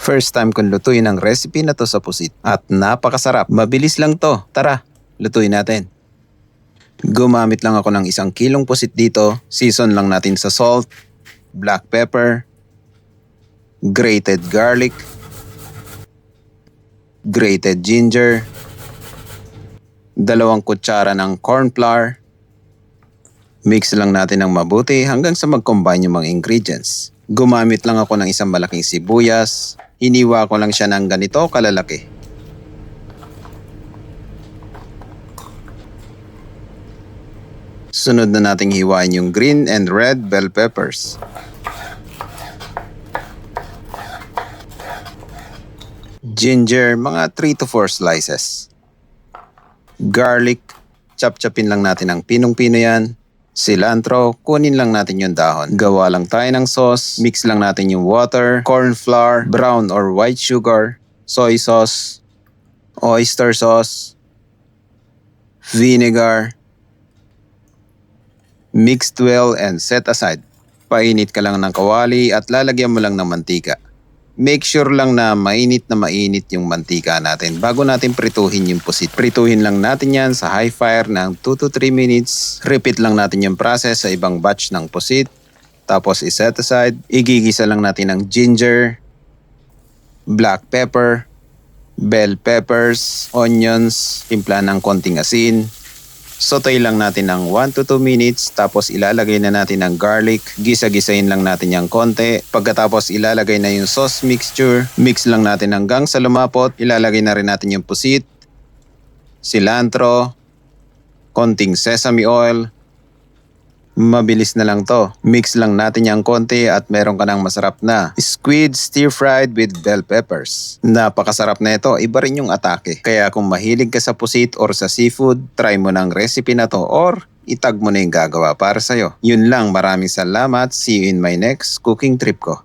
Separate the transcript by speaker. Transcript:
Speaker 1: First time kong lutuin ang recipe na to sa pusit. At napakasarap. Mabilis lang to. Tara, lutuin natin. Gumamit lang ako ng 1 kilong pusit dito. Season lang natin sa salt, black pepper, grated garlic, grated ginger, 2 kutsara ng corn flour. Mix lang natin ng mabuti hanggang sa mag-combine yung mga ingredients. Gumamit lang ako ng 1 malaking sibuyas. Hiniwa ko lang siya ng ganito kalalaki. Sunod na nating hiwain yung green and red bell peppers. Ginger, mga 3 to 4 slices. Garlic, chop-chopin lang natin ng pinong-pino yan. Cilantro, kunin lang natin yung dahon. Gawa lang tayo ng sauce. Mix lang natin yung water, corn flour, brown or white sugar, soy sauce, oyster sauce, vinegar. Mixed well and set aside. Painit ka lang ng kawali at lalagyan mo lang ng mantika. Make sure lang na mainit yung mantika natin bago natin prituhin yung pusit. Prituhin lang natin yan sa high fire ng 2 to 3 minutes. Repeat lang natin yung process sa ibang batch ng pusit. Tapos iset aside. Igigisa lang natin ng ginger, black pepper, bell peppers, onions, timpla ng konting asin. Sauté lang natin ng 1 to 2 minutes tapos ilalagay na natin ang garlic. Gisa-gisahin lang natin yung konti. Pagkatapos ilalagay na yung sauce mixture. Mix lang natin hanggang sa lumapot. Ilalagay na rin natin yung pusit, cilantro, konting sesame oil. Mabilis na lang to. Mix lang natin yung konti at meron ka ng masarap na squid stir-fried with bell peppers. Napakasarap na ito. Iba rin yung atake. Kaya kung mahilig ka sa pusit or sa seafood, try mo ng recipe na to or itag mo na yung gagawa para sa'yo. Yun lang. Maraming salamat. See you in my next cooking trip ko.